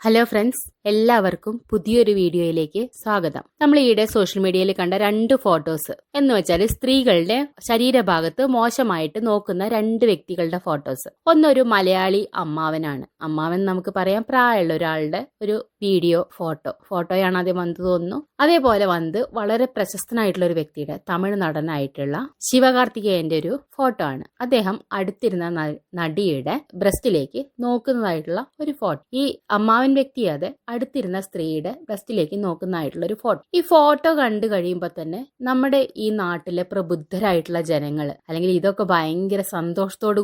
Hello friends, എല്ലാവർക്കും പുതിയൊരു വീഡിയോയിലേക്ക് സ്വാഗതം. നമ്മൾ ഈയിടെ സോഷ്യൽ മീഡിയയിൽ കണ്ട രണ്ട് ഫോട്ടോസ് എന്ന് വെച്ചാൽ സ്ത്രീകളുടെ ശരീരഭാഗത്ത് മോശമായിട്ട് നോക്കുന്ന രണ്ട് വ്യക്തികളുടെ ഫോട്ടോസ്. ഒന്നൊരു മലയാളി അമ്മാവനാണ്. അമ്മാവൻ നമുക്ക് പറയാം, പ്രായമുള്ള ഒരാളുടെ ഒരു വീഡിയോ ഫോട്ടോയാണ് ആദ്യം വന്നത് തോന്നുന്നു. അതേപോലെ വന്ന് വളരെ പ്രശസ്തനായിട്ടുള്ള ഒരു വ്യക്തിയുടെ, തമിഴ് നടനായിട്ടുള്ള ശിവകാർത്തികേയന്റെ ഒരു ഫോട്ടോ ആണ്. അദ്ദേഹം അടുത്തിരുന്ന നടിയുടെ ബ്രസ്റ്റിലേക്ക് നോക്കുന്നതായിട്ടുള്ള ഒരു ഫോട്ടോ. ഈ അമ്മാവൻ വ്യക്തിയാതെ അടുത്തിരുന്ന സ്ത്രീയുടെ ബ്രസ്റ്റിലേക്ക് നോക്കുന്നതായിട്ടുള്ള ഒരു ഫോട്ടോ. ഈ ഫോട്ടോ കണ്ടു കഴിയുമ്പോൾ തന്നെ നമ്മുടെ ഈ നാട്ടിലെ പ്രബുദ്ധരായിട്ടുള്ള ജനങ്ങള്, അല്ലെങ്കിൽ ഇതൊക്കെ ഭയങ്കര സന്തോഷത്തോട്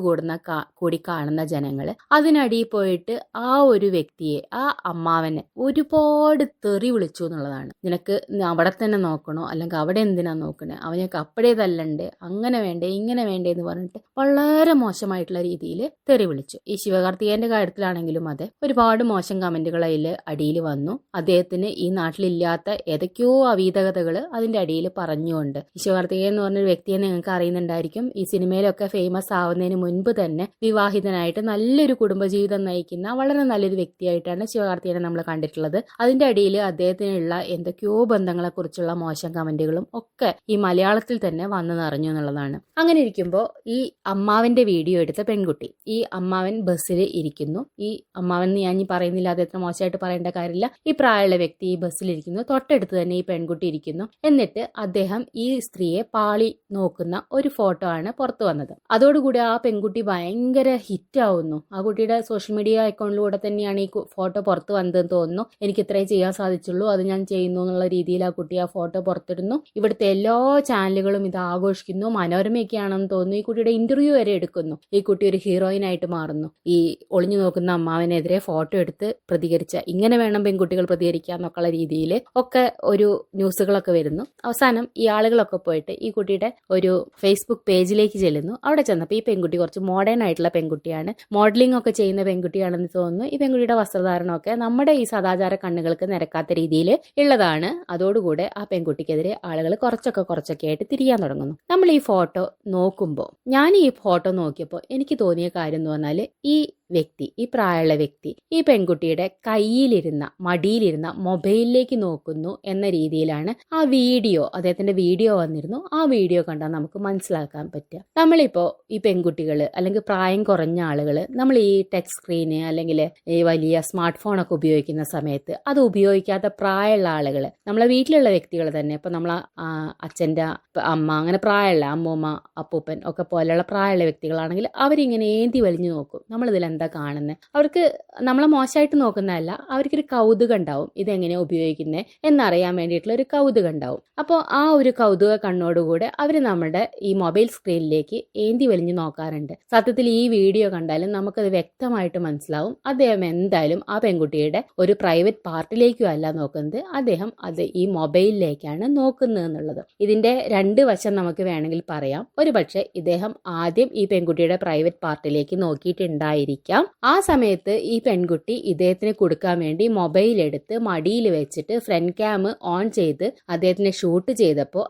കൂടി കാണുന്ന ജനങ്ങള് അതിനടിയിൽ പോയിട്ട് ആ ഒരു വ്യക്തിയെ, ആ അമ്മാവനെ ഒരുപാട് തെറി വിളിച്ചു എന്നുള്ളതാണ്. നിനക്ക് അവിടെ തന്നെ നോക്കണോ, അല്ലെങ്കിൽ അവിടെ എന്തിനാ നോക്കണേ, അവനൊക്കെ അപ്പഴേ തല്ലണ്ടേ, അങ്ങനെ വേണ്ടേ ഇങ്ങനെ വേണ്ടേ എന്ന് പറഞ്ഞിട്ട് വളരെ മോശമായിട്ടുള്ള രീതിയിൽ തെറി വിളിച്ചു. ഈ ശിവകാർത്തികേയന്റെ കാര്യത്തിലാണെങ്കിലും അതെ, ഒരുപാട് മോശം കമന്റുകൾ അതിൽ അടിയിൽ വന്നു. അദ്ദേഹത്തിന് ഈ നാട്ടിലില്ലാത്ത ഏതൊക്കെയോ അവീതകതകൾ അതിന്റെ അടിയിൽ പറഞ്ഞുകൊണ്ട്, ശിവകാർത്തികേയൻ എന്ന് പറഞ്ഞൊരു വ്യക്തിയെ നിങ്ങൾക്ക് അറിയുന്നുണ്ടായിരിക്കും. ഈ സിനിമയിലൊക്കെ ഫേമസ് ആവുന്നതിന് മുൻപ് തന്നെ വിവാഹിതനായിട്ട് നല്ലൊരു കുടുംബജീവിതം നയിക്കുന്ന വളരെ നല്ലൊരു വ്യക്തിയായിട്ടാണ് ശിവകാർത്തികേയനെ നമ്മൾ കണ്ടിട്ടുള്ളത്. അതിന്റെ അടിയിൽ അദ്ദേഹത്തിനുള്ള എന്തൊക്കെയോ ബന്ധങ്ങളെ കുറിച്ചുള്ള മോശം കമന്റുകളും ഒക്കെ ഈ മലയാളത്തിൽ തന്നെ വന്നു നിറഞ്ഞു എന്നുള്ളതാണ്. അങ്ങനെ ഇരിക്കുമ്പോൾ ഈ അമ്മാവന്റെ വീഡിയോ എടുത്ത പെൺകുട്ടി, ഈ അമ്മാവൻ ബസ്സിൽ ഇരിക്കുന്നു. ഈ അമ്മാവൻ ഞാൻ പറയുന്നില്ല, അത് എത്ര മോശമായിട്ട് പറയേണ്ട കാര്യമില്ല. ഈ പ്രായമുള്ള വ്യക്തി ഈ ബസ്സിലിരിക്കുന്നു, തൊട്ടടുത്ത് തന്നെ ഈ പെൺകുട്ടി ഇരിക്കുന്നു. എന്നിട്ട് അദ്ദേഹം ഈ സ്ത്രീയെ പാളി നോക്കുന്ന ഒരു ഫോട്ടോ ആണ് പുറത്തു വന്നത്. അതോടുകൂടി ആ പെൺകുട്ടി ഭയങ്കര ഹിറ്റ് ആവുന്നു. ആ കുട്ടിയുടെ സോഷ്യൽ മീഡിയ അക്കൗണ്ടിലൂടെ തന്നെയാണ് ഈ ഫോട്ടോ പുറത്തു വന്നതെന്ന് തോന്നുന്നു. എനിക്ക് ഇത്രയും ചെയ്യാൻ സാധിച്ചുള്ളൂ, അത് ഞാൻ ചെയ്യുന്നു എന്നുള്ള രീതിയിൽ ആ കുട്ടി ആ ഫോട്ടോ പുറത്തിടുന്നു. ഇവിടുത്തെ എല്ലാ ചാനലുകളും ഇത് ആഘോഷിക്കുന്നു. മനോരമയൊക്കെയാണെന്ന് തോന്നുന്നു. ഈ കുട്ടിയുടെ ഇന്റർവ്യൂ വരെ എടുക്കുന്നു. ഈ കുട്ടി ഒരു ഹീറോയിനായിട്ട് മാറുന്നു. ഈ ഒളിഞ്ഞു നോക്കുന്ന അമ്മാവനെതിരെ ഫോട്ടോ എടുത്ത് പ്രതികരിച്ച, ഇങ്ങനെ വേണം പെൺകുട്ടികൾ പ്രതികരിക്കുക എന്നൊക്കെയുള്ള രീതിയിൽ ഒക്കെ ഒരു ന്യൂസുകളൊക്കെ വരുന്നു. അവസാനം ഈ ആളുകളൊക്കെ പോയിട്ട് ഈ കുട്ടിയുടെ ഒരു ഫേസ്ബുക്ക് പേജിലേക്ക് ചെല്ലുന്നു. അവിടെ ചെന്നപ്പോൾ ഈ പെൺകുട്ടി കുറച്ച് മോഡേൺ ആയിട്ടുള്ള പെൺകുട്ടിയാണ്, മോഡലിംഗ് ഒക്കെ ചെയ്യുന്ന പെൺകുട്ടിയാണെന്ന് തോന്നുന്നു. ഈ പെൺകുട്ടിയുടെ വസ്ത്രധാരണമൊക്കെ നമ്മുടെ ഈ സദാചാര കണ്ണുകൾക്ക് നിരക്കാത്ത രീതിയിൽ ഉള്ളതാണ്. അതോടുകൂടെ ആ പെൺകുട്ടിക്കെതിരെ ആളുകൾ കുറച്ചൊക്കെ ആയിട്ട് തിരിയാൻ തുടങ്ങുന്നു. നമ്മൾ ഈ ഫോട്ടോ നോക്കുമ്പോൾ, ഞാൻ ഈ ഫോട്ടോ നോക്കിയപ്പോൾ എനിക്ക് തോന്നിയ കാര്യം എന്ന് പറഞ്ഞാൽ, ഈ വ്യക്തി, ഈ പ്രായമുള്ള വ്യക്തി ഈ പെൺകുട്ടിയുടെ മടിയിലിരുന്ന മൊബൈലിലേക്ക് നോക്കുന്നു എന്ന രീതിയിലാണ് ആ വീഡിയോ, അദ്ദേഹത്തിന്റെ വീഡിയോ വന്നിരുന്നു. ആ വീഡിയോ കണ്ടാൽ നമുക്ക് മനസ്സിലാക്കാൻ പറ്റുക. നമ്മളിപ്പോ ഈ പെൺകുട്ടികൾ അല്ലെങ്കിൽ പ്രായം കുറഞ്ഞ ആളുകൾ നമ്മൾ ഈ ടച്ച് സ്ക്രീന് അല്ലെങ്കിൽ ഈ വലിയ സ്മാർട്ട് ഫോണൊക്കെ ഉപയോഗിക്കുന്ന സമയത്ത് അത് ഉപയോഗിക്കാത്ത പ്രായമുള്ള ആളുകൾ, നമ്മളെ വീട്ടിലുള്ള വ്യക്തികൾ തന്നെ, ഇപ്പൊ നമ്മളെ അച്ഛൻ്റെ അമ്മ, അങ്ങനെ പ്രായമുള്ള അമ്മൂമ്മ, അപ്പൂപ്പൻ ഒക്കെ പോലെയുള്ള പ്രായമുള്ള വ്യക്തികളാണെങ്കിൽ അവരിങ്ങനെ ഏന്തി വലിഞ്ഞു നോക്കും. നമ്മളിതിൽ എന്താ കാണുന്നത്? അവർക്ക് നമ്മളെ മോശമായിട്ട് നോക്കുന്നതല്ല, അവർക്കൊരു കൗതുകം ഉണ്ടാവും, ഇതെങ്ങനെയാ ഉപയോഗിക്കുന്നത് എന്നറിയാൻ വേണ്ടിയിട്ടുള്ള ഒരു കൗതുകം ഉണ്ടാവും. അപ്പോൾ ആ ഒരു കൗതുക കണ്ണോടുകൂടെ അവർ നമ്മുടെ ഈ മൊബൈൽ സ്ക്രീനിലേക്ക് ഏന്തി വലിഞ്ഞു നോക്കാറുണ്ട്. സത്യത്തിൽ ഈ വീഡിയോ കണ്ടാലും നമുക്കത് വ്യക്തമായിട്ട് മനസ്സിലാവും, അദ്ദേഹം എന്തായാലും ആ പെൺകുട്ടിയുടെ ഒരു പ്രൈവറ്റ് പാർട്ടിലേക്കും അല്ല നോക്കുന്നത്, അദ്ദേഹം അത് ഈ മൊബൈലിലേക്കാണ് നോക്കുന്നത് എന്നുള്ളത്. ഇതിന്റെ രണ്ട് വശം നമുക്ക് വേണമെങ്കിൽ പറയാം. ഒരു പക്ഷേ ഇദ്ദേഹം ആദ്യം ഈ പെൺകുട്ടിയുടെ പ്രൈവറ്റ് പാർട്ടിലേക്ക് നോക്കിയിട്ടുണ്ടായിരിക്കാം. ആ സമയത്ത് ഈ പെൺകുട്ടി ഇദ്ദേഹത്തിന് കൊടുക്കാൻ വേണ്ടി മൊബൈൽ എടുത്ത് മടിയിൽ വെച്ചിട്ട് ഫ്രണ്ട് ക്യാം ഓൺ ചെയ്ത് അദ്ദേഹത്തിനെ ഷൂട്ട് ചെയ്തപ്പോൾ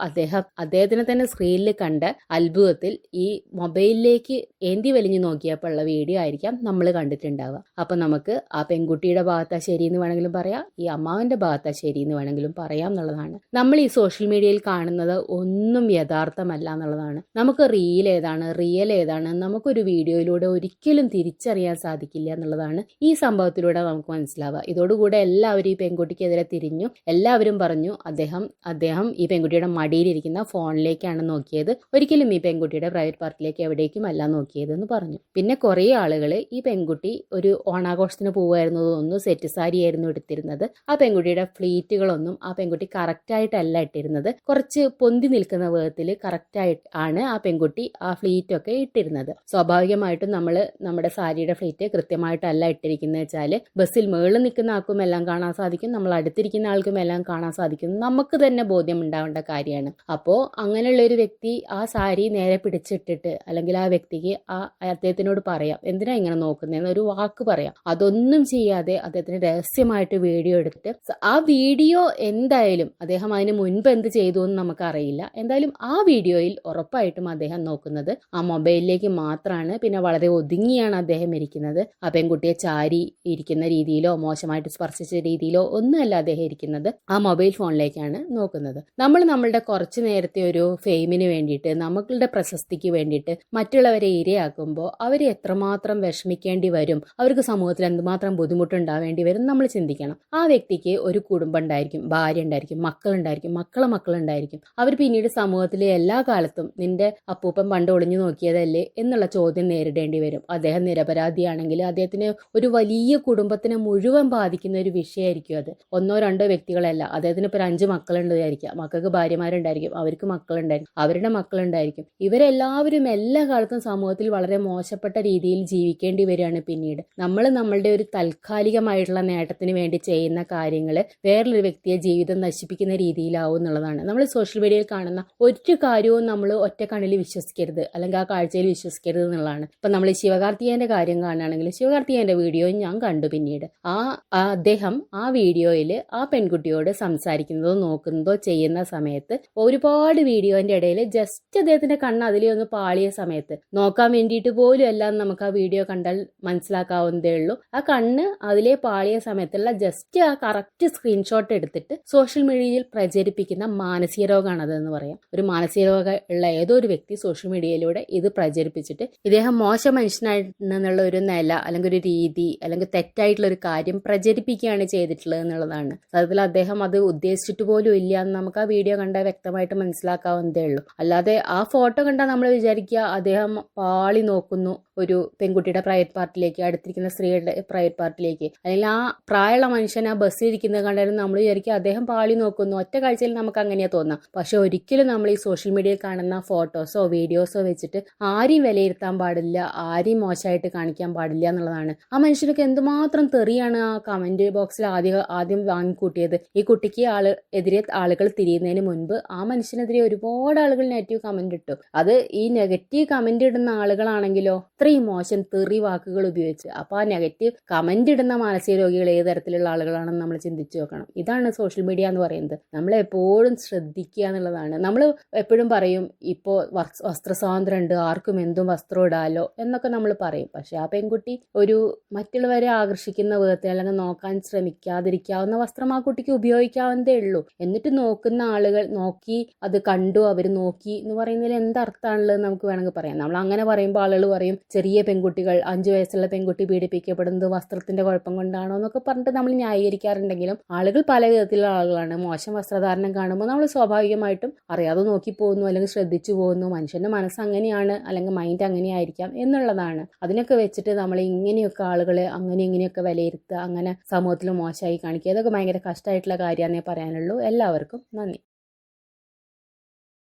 അദ്ദേഹത്തിനെ തന്നെ സ്ക്രീനിൽ കണ്ട അത്ഭുതത്തിൽ ഈ മൊബൈലിലേക്ക് ഏന്തി വലിഞ്ഞു നോക്കിയപ്പോൾ ഉള്ള വീഡിയോ ആയിരിക്കാം നമ്മൾ കണ്ടിട്ടുണ്ടാവുക. അപ്പൊ നമുക്ക് ആ പെൺകുട്ടിയുടെ ഭാഗത്താ ശരി എന്ന് വേണമെങ്കിലും പറയാം, ഈ അമ്മാവന്റെ ഭാഗത്താ ശരി എന്ന് വേണമെങ്കിലും പറയാം എന്നുള്ളതാണ്. നമ്മൾ ഈ സോഷ്യൽ മീഡിയയിൽ കാണുന്നത് ഒന്നും യഥാർത്ഥമല്ല എന്നുള്ളതാണ്. നമുക്ക് റിയൽ ഏതാണ് നമുക്കൊരു വീഡിയോയിലൂടെ ഒരിക്കലും തിരിച്ചറിയാൻ സാധിക്കില്ല എന്നുള്ളതാണ് ഈ സംഭവത്തിലൂടെ നമുക്ക് മനസ്സിലാവുക. ഇതോടുകൂടെ എല്ലാവരും ഈ പെൺകുട്ടിക്കെതിരെ തിരിഞ്ഞു. എല്ലാവരും പറഞ്ഞു അദ്ദേഹം ഈ പെൺകുട്ടിയുടെ മടിയിലിരിക്കുന്ന ഫോണിലേക്കാണ് നോക്കിയത്, ഒരിക്കലും ഈ പെൺകുട്ടിയുടെ പ്രൈവറ്റ് പാർട്ടിലേക്ക് എവിടേക്കും അല്ല നോക്കിയത് എന്ന് പറഞ്ഞു. പിന്നെ കുറെ ആളുകൾ ഈ പെൺകുട്ടി ഒരു ഓണാഘോഷത്തിന് പോവുമായിരുന്നു തോന്നുന്നു, സെറ്റ് സാരി ആയിരുന്നു എടുത്തിരുന്നത്. ആ പെൺകുട്ടിയുടെ ഫ്ലീറ്റുകളൊന്നും ആ പെൺകുട്ടി കറക്റ്റായിട്ടല്ല ഇട്ടിരുന്നത്, കുറച്ച് പൊന്തി നിൽക്കുന്ന വിധത്തിൽ കറക്റ്റായിട്ട് ആണ് ആ പെൺകുട്ടി ആ ഫ്ലീറ്റ് ഒക്കെ ഇട്ടിരുന്നത്. സ്വാഭാവികമായിട്ടും നമ്മൾ നമ്മുടെ സാരിയുടെ ഫ്ലീറ്റ് കൃത്യമായിട്ടല്ല ഇട്ടിരിക്കുന്നത് വെച്ചാൽ ബസ്സിൽ മേളിൽ നിൽക്കുന്ന ആൾക്കും എല്ലാം കാണാൻ സാധിക്കും, നമ്മൾ അടുത്തിരിക്കുന്ന ആൾക്കും എല്ലാം കാണാൻ സാധിക്കും, നമുക്ക് തന്നെ ബോധ്യം ഉണ്ടാവേണ്ട കാര്യമാണ്. അപ്പോൾ അങ്ങനെയുള്ള ഒരു വ്യക്തി ആ സാരി നേരെ പിടിച്ചിട്ടിട്ട്, അല്ലെങ്കിൽ ആ വ്യക്തിക്ക് അദ്ദേഹത്തിനോട് പറയാം, എന്തിനാ ഇങ്ങനെ നോക്കുന്നതെന്ന് ഒരു വാക്ക് പറയാം. അതൊന്നും ചെയ്യാതെ അദ്ദേഹത്തിന് രഹസ്യമായിട്ട് വീഡിയോ എടുത്തിട്ട്, ആ വീഡിയോ എന്തായാലും അദ്ദേഹം അതിന് മുൻപ് എന്ത് ചെയ്തു എന്ന് നമുക്കറിയില്ല, എന്തായാലും ആ വീഡിയോയിൽ ഉറപ്പായിട്ടും അദ്ദേഹം നോക്കുന്നത് ആ മൊബൈലിലേക്ക് മാത്രമാണ്. പിന്നെ വളരെ ഒതുങ്ങിയാണ് അദ്ദേഹം ഇരിക്കുന്നത്. ആ പെൺകുട്ടിയെ ചാരി ഇരിക്കുന്ന രീതിയിലോ മോശമായിട്ട് സ്പർശിച്ച രീതിയിലോ ഒന്നുമല്ല അദ്ദേഹം ഇരിക്കുന്നത്. ആ മൊബൈൽ ഫോണിലേക്കാണ് നോക്കുന്നത്. നമ്മൾ നമ്മളുടെ കുറച്ചു നേരത്തെ ഒരു ഫെയിമിന് വേണ്ടിയിട്ട്, നമ്മളുടെ പ്രശസ്തിക്ക് വേണ്ടിയിട്ട് മറ്റുള്ളവരെ ഇരയാക്കുമ്പോൾ അവർ എത്രമാത്രം വിഷമിക്കേണ്ടി വരും, അവർക്ക് സമൂഹത്തിൽ എന്തുമാത്രം ബുദ്ധിമുട്ടുണ്ടാവേണ്ടി വരും നമ്മൾ ചിന്തിക്കണം. ആ വ്യക്തിക്ക് ഒരു കുടുംബം ഉണ്ടായിരിക്കും, ഭാര്യ ഉണ്ടായിരിക്കും, മക്കളുണ്ടായിരിക്കും, മക്കളുണ്ടായിരിക്കും. അവർ പിന്നീട് സമൂഹത്തിലെ എല്ലാ കാലത്തും നിന്റെ അപ്പൂപ്പൻ പണ്ട് ഒളിഞ്ഞു നോക്കിയതല്ലേ എന്നുള്ള ചോദ്യം നേരിടേണ്ടി വരും. അദ്ദേഹം നിരപരാധിയാണെങ്കിൽ അദ്ദേഹത്തിന് ഒരു വലിയ കുടുംബത്തിനെ മുഴുവൻ ബാധിക്കുന്ന ഒരു വിഷയമായിരിക്കും അത്. ഒന്നോ രണ്ടോ വ്യക്തികളല്ല, അദ്ദേഹത്തിന് ഇപ്പോൾ 5 മക്കളുണ്ട് വിചാരിക്കുക. മക്കൾക്ക് ഭാര്യമാരുണ്ടായിരിക്കും, അവർക്ക് മക്കളുണ്ടായിരിക്കും, അവരുടെ മക്കളുണ്ടായിരിക്കും. ഇവരെല്ലാവരും എല്ലാ കാലത്തും സമൂഹത്തിൽ വളരെ മോശപ്പെട്ട രീതിയിൽ ജീവിക്കേണ്ടി വരികയാണ്. പിന്നീട് നമ്മൾ നമ്മളുടെ ഒരു താൽക്കാലികമായിട്ടുള്ള നേട്ടത്തിന് വേണ്ടി ചെയ്യുന്ന കാര്യങ്ങൾ വേറൊരു വ്യക്തിയെ ജീവിതം നശിപ്പിക്കുന്ന രീതിയിലാവും എന്നുള്ളതാണ്. നമ്മൾ സോഷ്യൽ മീഡിയയിൽ കാണുന്ന ഒരു കാര്യവും നമ്മൾ ഒറ്റ കണ്ണിൽ വിശ്വസിക്കരുത്, അല്ലെങ്കിൽ ആ കാഴ്ചയിൽ വിശ്വസിക്കരുത് എന്നുള്ളതാണ്. ഇപ്പം നമ്മൾ ശിവകാർത്തികേയന്റെ കാര്യം കാണുകയാണെങ്കിൽ ശിവകാർത്തികേയന്റെ വീഡിയോ ഞാൻ കണ്ടു. പിന്നീട് അദ്ദേഹം ആ വീഡിയോയിൽ ആ പെൺകുട്ടിയോട് സംസാരിക്കുന്നതോ നോക്കുന്നതോ ചെയ്യുന്ന സമയത്ത് ഒരുപാട് വീഡിയോന്റെ ഇടയിൽ ജസ്റ്റ് അദ്ദേഹത്തിന്റെ കണ്ണ് അതിലേ ഒന്ന് പാളിയ സമയത്ത്, നോക്കാൻ വേണ്ടിയിട്ട് പോലും എല്ലാം നമുക്ക് ആ വീഡിയോ കണ്ടാൽ മനസ്സിലാക്കാവുന്നതേ ഉള്ളൂ, ആ കണ്ണ് അതിലേ പാളിയ സമയത്തുള്ള ജസ്റ്റ് ആ കറക്റ്റ് സ്ക്രീൻഷോട്ട് എടുത്തിട്ട് സോഷ്യൽ മീഡിയയിൽ പ്രചരിപ്പിക്കുന്ന മാനസിക രോഗമാണ് അതെന്ന് പറയാം. ഒരു മാനസിക രോഗം ഉള്ള ഏതോ ഒരു വ്യക്തി സോഷ്യൽ മീഡിയയിലൂടെ ഇത് പ്രചരിപ്പിച്ചിട്ട് ഇദ്ദേഹം മോശം മനുഷ്യനാണെന്നുള്ള ഒരു നില, അല്ലെങ്കിൽ ഒരു രീതി, അല്ലെങ്കിൽ തെറ്റായിട്ടുള്ള ഒരു കാര്യം പ്രചരിപ്പിക്കുകയാണ് ചെയ്തിട്ടുള്ളത് എന്നുള്ളതാണ്. സത്യത്തിൽ അദ്ദേഹം അത് ഉദ്ദേശിച്ചിട്ട് പോലും ഇല്ല എന്ന് നമുക്ക് ആ വീഡിയോ കണ്ടാൽ വ്യക്തമായിട്ട് മനസ്സിലാക്കാവുന്നതേ ഉള്ളൂ. അല്ലാതെ ആ ഫോട്ടോ കണ്ടാൽ നമ്മൾ വിചാരിക്കുക അദ്ദേഹം പാളി നോക്കുന്നു ഒരു പെൺകുട്ടിയുടെ പ്രൈവറ്റ് പാർട്ടിലേക്ക്, അടുത്തിരിക്കുന്ന സ്ത്രീയുടെ പ്രൈവറ്റ് പാർട്ടിലേക്ക്, അല്ലെങ്കിൽ ആ പ്രായമുള്ള മനുഷ്യൻ ആ ബസ്സിൽ ഇരിക്കുന്നത് കണ്ടാലും നമ്മൾ വിചാരിക്കുക അദ്ദേഹം പാളി നോക്കുന്നു. ഒറ്റ കാഴ്ചയിൽ നമുക്ക് അങ്ങനെയാ തോന്നാം. പക്ഷെ ഒരിക്കലും നമ്മൾ ഈ സോഷ്യൽ മീഡിയയിൽ കാണുന്ന ഫോട്ടോസോ വീഡിയോസോ വെച്ചിട്ട് ആരെയും വിലയിരുത്താൻ പാടില്ല, ആരെയും മോശമായിട്ട് കാണിക്കാൻ പാടില്ല എന്നുള്ളതാണ്. ആ മനുഷ്യനൊക്കെ എന്തുമാത്രം തെറിയാണ് ആ കമന്റ് ബോക്സിൽ ആദ്യം വാങ്ങിക്കൂട്ടിയത്. ഈ കുട്ടിക്ക് എതിരെ ആളുകൾ തിരിയുന്നതിന് മുൻപ് ആ മനുഷ്യനെതിരെ ഒരുപാട് ആളുകൾ നെഗറ്റീവ് കമന്റ് ഇട്ടു. അത് ഈ നെഗറ്റീവ് കമന്റ് ഇടുന്ന ആളുകളാണെങ്കിലോ ഇത്രയും മോശം തെറി വാക്കുകൾ ഉപയോഗിച്ച്. അപ്പൊ ആ നെഗറ്റീവ് കമന്റ് ഇടുന്ന മാനസിക രോഗികൾ ഏത് തരത്തിലുള്ള ആളുകളാണെന്ന് നമ്മൾ ചിന്തിച്ചു നോക്കണം. ഇതാണ് സോഷ്യൽ മീഡിയ എന്ന് പറയുന്നത്. നമ്മൾ എപ്പോഴും ശ്രദ്ധിക്കുക എന്നുള്ളതാണ്. നമ്മൾ എപ്പോഴും പറയും ഇപ്പോൾ വസ്ത്ര സ്വാതന്ത്ര്യം ഉണ്ട്, ആർക്കും എന്തും വസ്ത്രം ഇടാലോ എന്നൊക്കെ നമ്മൾ പറയും. പക്ഷെ ആ പെൺകുട്ടി ഒരു മറ്റുള്ളവരെ ആകർഷിക്കുന്ന വിധത്തിൽ, അല്ലെങ്കിൽ നോക്കാൻ ശ്രമിക്കാതിരിക്കാവുന്ന വസ്ത്രം ആ കുട്ടിക്ക് ഉപയോഗിക്കാവുന്നതേ ഉള്ളൂ. എന്നിട്ട് നോക്കുന്ന ആളുകൾ നോക്കി അത് കണ്ടു, അവർ നോക്കി എന്ന് പറയുന്നതിൽ എന്തർത്ഥമാണുള്ളത് നമുക്ക് വേണമെങ്കിൽ പറയാം. നമ്മൾ അങ്ങനെ പറയുമ്പോൾ ആളുകൾ പറയും ചെറിയ പെൺകുട്ടികൾ, 5 വയസ്സുള്ള പെൺകുട്ടി പീഡിപ്പിക്കപ്പെടുന്നത് വസ്ത്രത്തിന്റെ കുഴപ്പം കൊണ്ടാണോ എന്നൊക്കെ പറഞ്ഞിട്ട് നമ്മൾ ന്യായീകരിക്കാറുണ്ടെങ്കിലും ആളുകൾ പല വിധത്തിലുള്ള ആളുകളാണ്. മോശം വസ്ത്രധാരണം കാണുമ്പോൾ നമ്മൾ സ്വാഭാവികമായിട്ടും അറിയാതെ നോക്കി പോകുന്നു, അല്ലെങ്കിൽ ശ്രദ്ധിച്ചു പോകുന്നു. മനുഷ്യന്റെ മനസ്സ് അങ്ങനെയാണ്, അല്ലെങ്കിൽ മൈൻഡ് അങ്ങനെയായിരിക്കാം എന്നുള്ളതാണ്. അതിനൊക്കെ വെച്ചിട്ട് നമ്മൾ ഇങ്ങനെയൊക്കെ ആളുകളെ അങ്ങനെ ഇങ്ങനെയൊക്കെ വിലയിരുത്തുക, അങ്ങനെ സമൂഹത്തിൽ മോശമായി കാണിക്കുക, ഇതൊക്കെ ഭയങ്കര കഷ്ടമായിട്ടുള്ള കാര്യമാണെന്നേ പറയാനുള്ളൂ. എല്ലാവർക്കും നന്ദി.